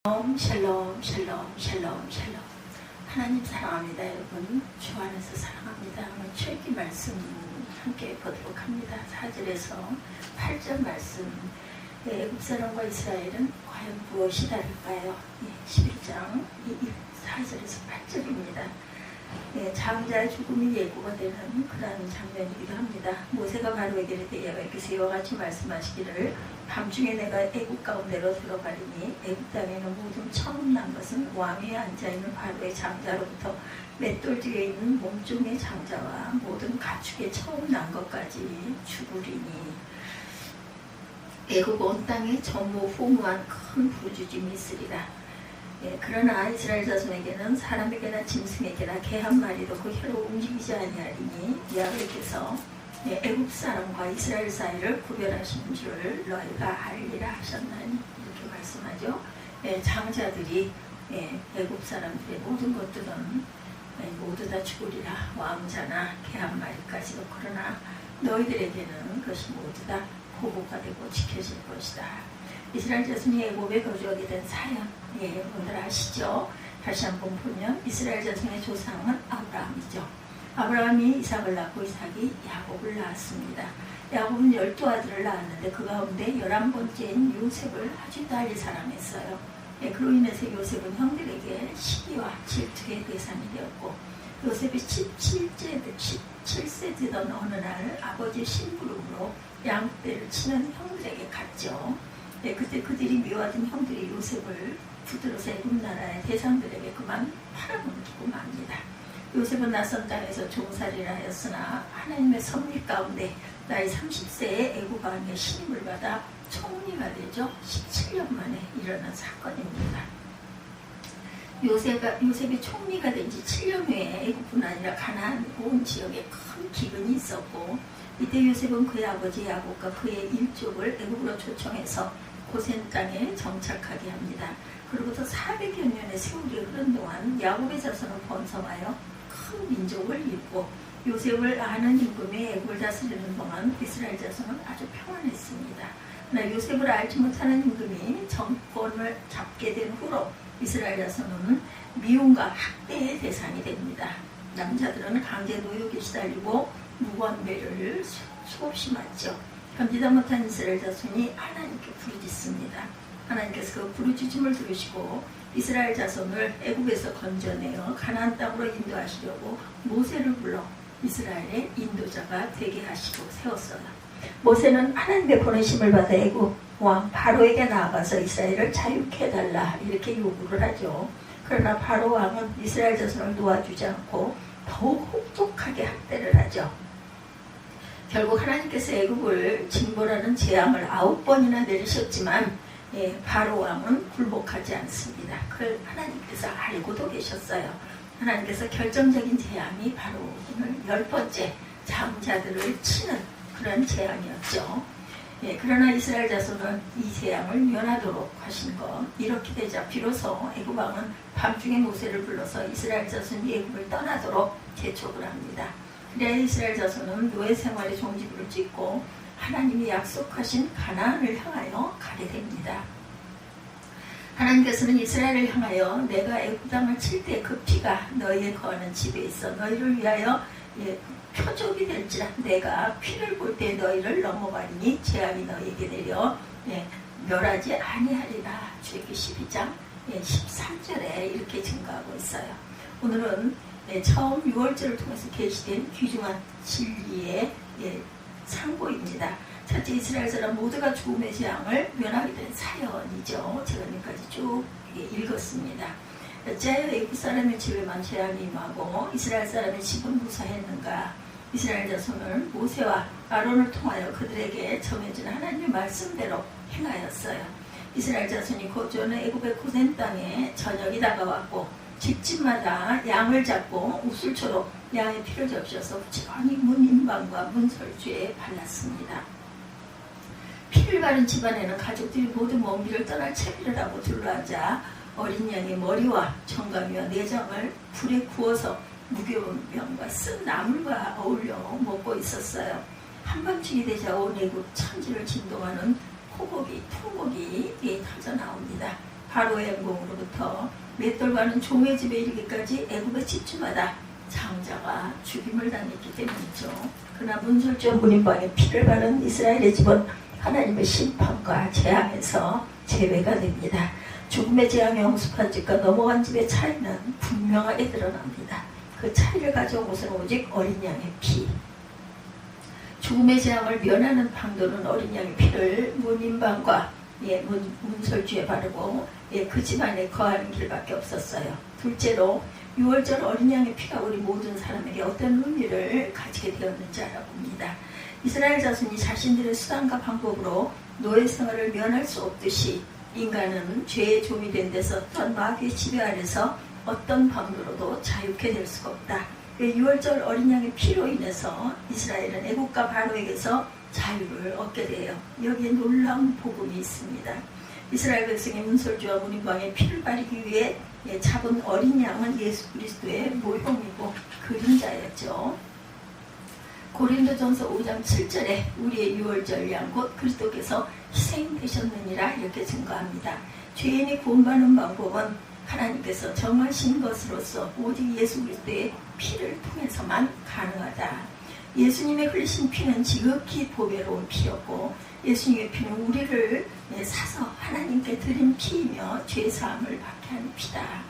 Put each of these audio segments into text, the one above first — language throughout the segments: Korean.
샬롬 샬롬 샬롬 샬롬. 하나님 사랑합니다. 여러분 주 안에서 사랑합니다. 오늘 출애굽기 말씀 함께 보도록 합니다. 4절에서 8절 말씀. 애굽 사람과 이스라엘은 과연 무엇이 다를까요? 11장 4절에서 8절입니다. 장자의 죽음이 예고가 되는 그러한 장면이기도 합니다. 모세가 바로에게 이르되 여호와께서 이와 같이 말씀하시기를 밤중에 내가 애굽 가운데로 들어가리니 애굽 땅에는 모든 처음 난 것은 왕위에 앉아있는 바로의 장자로부터 맷돌 뒤에 있는 몸종의 장자와 모든 가축의 처음 난 것까지 죽으리니. 애굽 온 땅에 전무후무한 큰 부르짖음이 있으리라. 그러나 이스라엘 자손에게는 사람에게나 짐승에게나 개 한 마리도 그 혀로 움직이지 아니하리니 여호와께서 애굽 사람과 이스라엘 사이를 구별하신 줄 너희가 알리라 하셨나니, 이렇게 말씀하죠. 장자들이 애굽 사람들의 모든 것들은 모두 다 죽으리라. 왕자나 개 한 마리까지도. 그러나 너희들에게는 그것이 모두 다 보고가 되고 지켜질 것이다. 이스라엘 자손이 애굽에 거주하게 된 사연, 여러분들 아시죠? 다시 한번 보면 이스라엘 자손의 조상은 아브라함이죠. 아브라함이 이삭을 낳고 이삭이 야곱을 낳았습니다. 야곱은 12아들을 낳았는데 그 가운데 11번째인 요셉을 아주 달리 사랑했어요. 그로 인해서 요셉은 형들에게 시기와 질투의 대상이 되었고, 요셉이 17세 되던 어느 날 아버지 심부름으로 양떼를 치는 형들에게 갔죠. 그때 그들이 미워하던 형들이 요셉을 붙들어서 애굽 나라의 대상들에게 그만 팔아넘기고 맙니다. 요셉은 낯선 땅에서 종살이를 하였으나 하나님의 섭리 가운데 나이 30세에 애굽 왕의 신임을 받아 총리가 되죠. 17년 만에 일어난 사건입니다. 요셉이 총리가 된 지 7년 후에 애굽뿐 아니라 가나안 온 지역에 큰 기근이 있었고, 이때 요셉은 그의 아버지 야곱과 그의 일족을 애굽으로 초청해서 고센 땅에 정착하게 합니다. 그로부터 400여 년의 세월이 흐른 동안 야곱의 자손은 번성하여 큰 민족을 이루고, 요셉을 아는 임금이 애굽을 다스리는 동안 이스라엘 자손은 아주 평안했습니다. 그러나 요셉을 알지 못하는 임금이 정권을 잡게 된 후로 이스라엘 자손은 미움과 학대의 대상이 됩니다. 남자들은 강제 노역에 시달리고 무관배를 수없이 맞죠. 견디다 못한 이스라엘 자손이 하나님께 부르짖습니다. 하나님께서 그 부르짖음을 들으시고 이스라엘 자손을 애굽에서 건져내어 가나안 땅으로 인도하시려고 모세를 불러 이스라엘의 인도자가 되게 하시고 세웠어요. 모세는 하나님의 보내심을 받아 애굽 왕 바로에게 나아가서 이스라엘을 자유케 해달라, 이렇게 요구를 하죠. 그러나 바로 왕은 이스라엘 자손을 놓아주지 않고 더욱 혹독하게 학대를 하죠. 결국 하나님께서 애굽을 징벌하는 재앙을 9번이나 내리셨지만 바로 왕은 굴복하지 않습니다. 그걸 하나님께서 알고도 계셨어요. 하나님께서 결정적인 재앙이 바로 오늘 10번째 장자들을 치는 그런 재앙이었죠. 그러나 이스라엘 자손은 이 재앙을 면하도록 하신 것. 이렇게 되자 비로소 애굽 왕은 밤중에 모세를 불러서 이스라엘 자손이 애굽을 떠나도록 재촉을 합니다. 그래야 이스라엘 자손은 노예 생활의 종지부를 찍고 하나님이 약속하신 가나안을 향하여 가게 됩니다. 하나님께서는 이스라엘을 향하여 내가 애굽 땅을 칠 때 그 피가 너희의 거하는 집에 있어 너희를 위하여 표적이 될지라. 내가 피를 볼 때 너희를 넘어가리니 재앙이 너희에게 내려 멸하지 아니하리라. 출애굽기 12장 13절에 이렇게 증거하고 있어요. 오늘은 처음 6월절을 통해서 계시된 귀중한 진리의 상고입니다. 첫째, 이스라엘 사람 모두가 죽음의 재앙을 면하게 된 사연이죠. 제가 여기까지 쭉 읽었습니다. 어찌하여 애굽 사람의 집에만 재앙이 임하고 이스라엘 사람의 집은 무사했는가? 이스라엘 자손을 모세와 아론을 통하여 그들에게 정해진 하나님의 말씀대로 행하였어요. 이스라엘 자손이 거주하는 애굽의 고센 땅에 저녁이 다가왔고 집집마다 양을 잡고 우슬초로 양의 피를 적셔서 부지런히 문 인방과 문 설주에 발랐습니다. 피를 바른 집안에는 가족들이 모두 먼 길을 떠날 채비를 하고 둘러앉아 어린 양의 머리와 정강이와 내장을 불에 구워서 무거운 병과 쓴 나물과 어울려 먹고 있었어요. 한밤중이 되자 온 애굽 천지를 진동하는 호곡이 통곡이 터져 나옵니다. 바로의 영공으로부터 맷돌과는 종의 집에 이르기까지 애굽의 집주마다 장자가 죽임을 당했기 때문이죠. 그러나 문설주와 문인방에 피를 바른 이스라엘의 집은 하나님의 심판과 재앙에서 제외가 됩니다. 죽음의 재앙에 홍수한 집과 넘어간 집의 차이는 분명하게 드러납니다. 그 차이를 가져온 것은 오직 어린 양의 피. 죽음의 재앙을 면하는 방도는 어린 양의 피를 문인방과 문설주에 바르고 그 집안에 거하는 길밖에 없었어요. 둘째로 6월절 어린 양의 피가 우리 모든 사람에게 어떤 의미를 가지게 되었는지 알아봅니다. 이스라엘 자손이 자신들의 수단과 방법으로 노예 생활을 면할 수 없듯이 인간은 죄의 종이 된 데서 어떤 마귀의 지배 아래서 어떤 방도로도 자유케 될 수가 없다. 6월절 어린 양의 피로 인해서 이스라엘은 애국과 바로에게서 자유를 얻게 돼요. 여기에 놀라운 복음이 있습니다. 이스라엘 백성의 문설주와 문인방에 피를 바르기 위해 잡은 어린 양은 예수 그리스도의 모형이고 그림자였죠. 고린도전서 5장 7절에 우리의 6월절 양 곧 그리스도께서 희생되셨느니라 이렇게 증거합니다. 죄인이 구원받는 방법은 하나님께서 정하신 것으로서 오직 예수 그리스도의 피를 통해서만 가능하다. 예수님의 흘리신 피는 지극히 보배로운 피였고 예수님의 피는 우리를 사서 하나님께 드린 피이며 죄사함을 받게 하는 피다.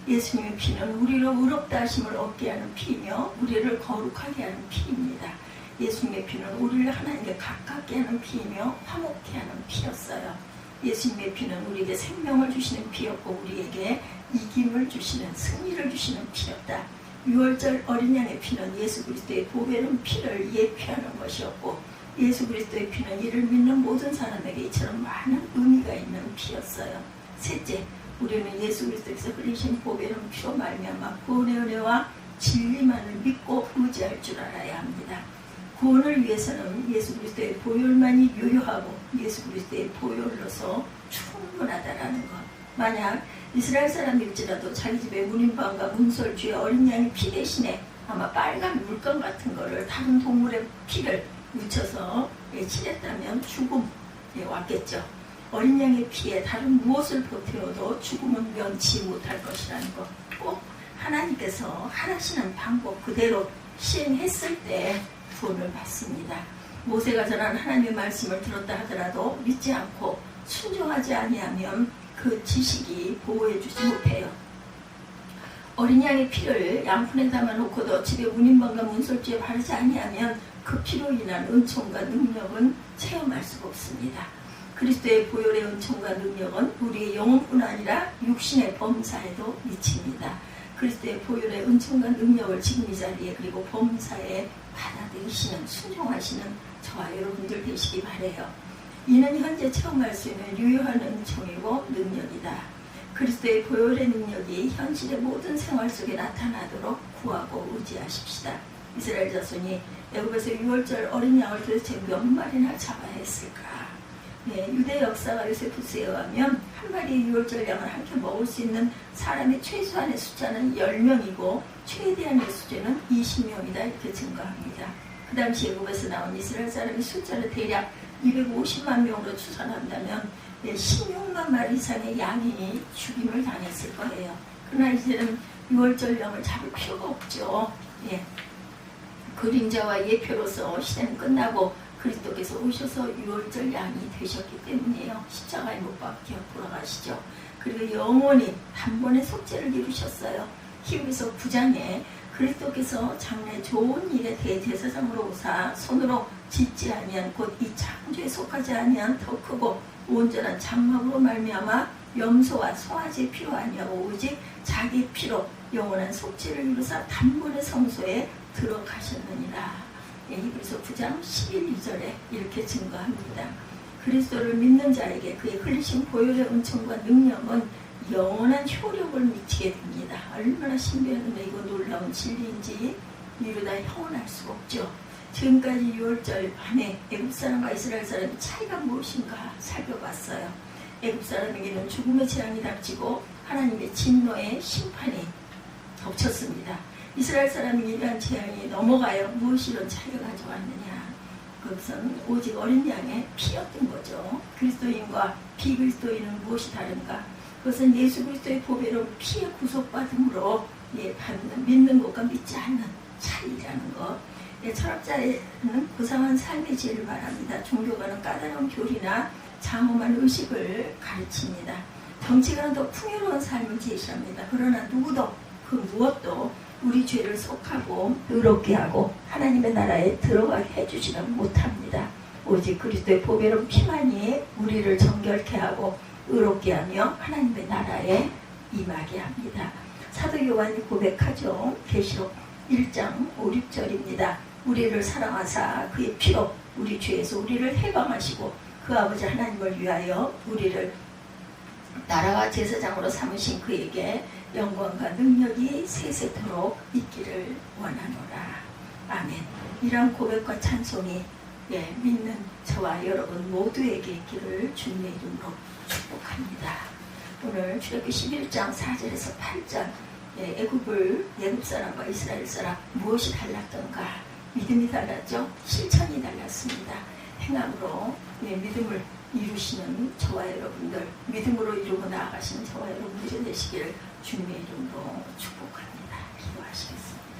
예수님의 피는 우리로 의롭다 하심을 얻게 하는 피이며 우리를 거룩하게 하는 피입니다. 예수님의 피는 우리를 하나님께 가깝게 하는 피이며 화목케 하는 피였어요. 예수님의 피는 우리에게 생명을 주시는 피였고 우리에게 이김을 주시는 승리를 주시는 피였다. 6월절 어린 양의 피는 예수 그리스도의 보배로운 피를 예표하는 것이었고 예수 그리스도의 피는 이를 믿는 모든 사람에게 이처럼 많은 의미가 있는 피였어요. 셋째, 우리는 예수 그리스도께서 흘리신 보배로운 피로 말미암아 구원의 은혜와 진리만을 믿고 의지할 줄 알아야 합니다. 구원을 위해서는 예수 그리스도의 보혈만이 유효하고 예수 그리스도의 보혈로서 충분하다라는 것. 만약 이스라엘 사람일지라도 자기 집에 문인방과 문설주의 어린 양의 피 대신에 아마 빨간 물감 같은 거를 다른 동물의 피를 묻혀서 칠했다면 죽음이 왔겠죠. 어린 양의 피에 다른 무엇을 보태어도 죽음은 면치 못할 것이라는 것. 꼭 하나님께서 하라시는 방법 그대로 시행했을 때 구원을 받습니다. 모세가 전한 하나님의 말씀을 들었다 하더라도 믿지 않고 순종하지 아니하면 그 지식이 보호해주지 못해요. 어린 양의 피를 양푼에 담아놓고도 집에 문인방과 문설주에 바르지 아니하면 그 피로 인한 은총과 능력은 체험할 수가 없습니다. 그리스도의 보혈의 은총과 능력은 우리의 영혼뿐 아니라 육신의 범사에도 미칩니다. 그리스도의 보혈의 은총과 능력을 지금 이 자리에 그리고 범사에 받아들이시는 순종하시는 저와 여러분들 되시기 바라요. 이는 현재 체험할 수 있는 유효한 은총이고 능력이다. 그리스도의 보혈의 능력이 현실의 모든 생활 속에 나타나도록 구하고 의지하십시다. 이스라엘 자손이 애굽에서 6월절 어린 양을 도대체 몇 마리나 잡아야 했을까? 유대 역사가 요세푸스에 의하면 한 마리의 6월절 양을 함께 먹을 수 있는 사람의 최소한의 숫자는 10명이고 최대한의 숫자는 20명이다 이렇게 증거합니다. 그 당시 애굽에서 나온 이스라엘 사람의 숫자를 대략 250만 명으로 추산한다면 16만 마리 이상의 양이 죽임을 당했을 거예요. 그러나 이제는 6월절 양을 잡을 필요가 없죠. 그림자와 예표로서 시대는 끝나고 그리스도께서 오셔서 6월절 양이 되셨기 때문이에요. 십자가에 못 박혀 돌아가시죠. 그리고 영원히 단번에 속죄를 이루셨어요. 히브리서 9장에 그리스도께서 장래 좋은 일에 대제사장으로 오사 손으로 짓지 아니한 곧 이 창조에 속하지 아니한 더 크고 온전한 장막으로 말미암아 염소와 송아지의 피로 아니하고 오직 자기 피로 영원한 속죄를 이루사 단번에 성소에 들어가셨느니라. 히브리서 9장 11, 2절에 이렇게 증거합니다. 그리스도를 믿는 자에게 그의 흘리신 보혈의 은총과 능력은 영원한 효력을 미치게 됩니다. 얼마나 신비한 은혜이고 놀라운 진리인지 이루다 형언할 수가 없죠. 지금까지 6월절 밤에 애굽 사람과 이스라엘 사람의 차이가 무엇인가 살펴봤어요. 애굽 사람에게는 죽음의 재앙이 닥치고 하나님의 진노의 심판이 덮쳤습니다. 이스라엘 사람이 이러한 재앙이 넘어가요. 무엇이 이런 차이를 가져왔느냐. 그것은 오직 어린 양의 피였던 거죠. 그리스도인과 비그리스도인은 무엇이 다른가. 그것은 예수 그리스도의 보배로운 피의 구속받음으로 받는, 믿는 것과 믿지 않는 차이라는 것. 철학자는 고상한 삶의 지혜를 말합니다. 종교가는 까다로운 교리나 장엄한 의식을 가르칩니다. 정치가는 더 풍요로운 삶을 제시합니다. 그러나 누구도 그 무엇도 우리 죄를 속하고 의롭게 하고 하나님의 나라에 들어가게 해주지는 못합니다. 오직 그리스도의 보배로운 피만이 우리를 정결케 하고 의롭게 하며 하나님의 나라에 임하게 합니다. 사도 요한이 고백하죠. 계시록 1장 5, 6절입니다. 우리를 사랑하사 그의 피로 우리 죄에서 우리를 해방하시고 그 아버지 하나님을 위하여 우리를 나라와 제사장으로 삼으신 그에게 영광과 능력이 세세토록 있기를 원하노라. 아멘. 이러한 고백과 찬송이 믿는 저와 여러분 모두에게 있기를 주님의 이름으로 축복합니다. 오늘 출애굽기 11장 4절에서 8절 애굽 사람과 이스라엘 사람 무엇이 달랐던가? 믿음이 달랐죠? 실천이 달랐습니다. 행함으로 믿음을 이루시는 저와 여러분들, 믿음으로 이루고 나아가시는 저와 여러분들이 되시기를 주님의 이름으로 축복합니다. 기도하시겠습니다.